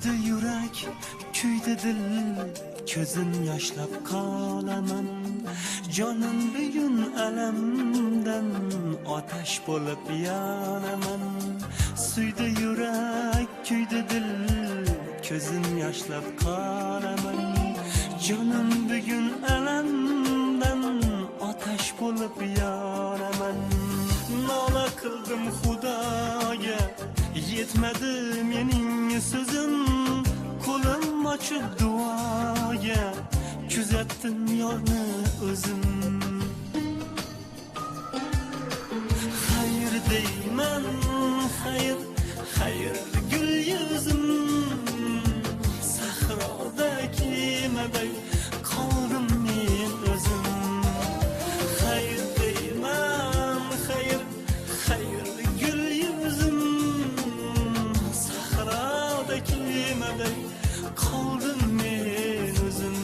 Suydi yurak, kuydi dil, ko'zim yoshlab qolaman. Jonim bugun alamdan otash bo'lib yonaman. Suydi yurak, kuydi dil, ko'zim yoshlab qolaman. Jonim bugun alamdan otash bo'lib yonaman. Nola qildim Xudoga, yetmadi mening so'zim. Qo'lim ochib duoga, kuzatdim yorni o'zim. Xayr deyman, xayr, xayr gul yuzim. Sahroda kemaday qoldim men o'zim. Xayr deyman, xayr, xayr gul yuzim. Sahroda kemaday qoldim men o'zim.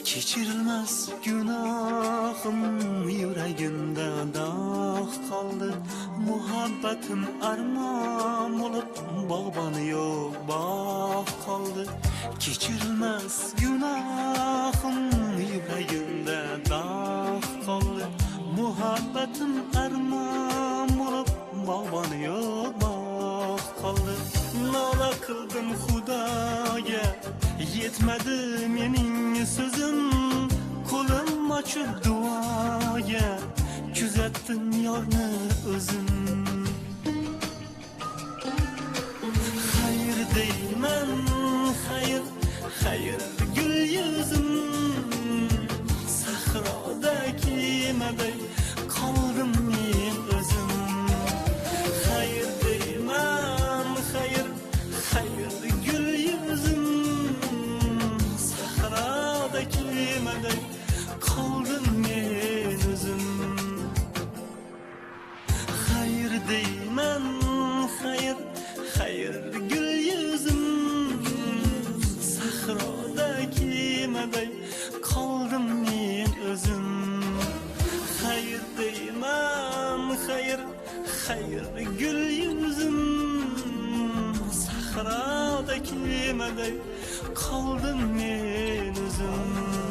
Kechirilmas gunohim yuragimda dog' qoldi. Muhabbatim armon bo'lib bog'boni yo'q bog' qoldi. Kechirilmas gunohim yuragimda dog' qoldi. Muhabbatim armon bo'lib bog'boni yo'q bog' qoldi. Nola qildim Xudoga, yetmadi mening so'zim. Qo'lim ochib duoga, kuzatdim yorni o'zim. Xayr deyman, xayr, xayr gul yuzim. Sahroda kemaday qoldim men o'zim. Xayr deyman, xayr, xayr gul yuzim. Sahroda kemaday qoldim men o'zim. Xayr deyman, xayr, xayr gul yuzim. Sahroda kemaday qoldim men o'zim. Xayr deyman, xayr, xayr gul yuzim. Sahroda kemaday qoldim men o'zim.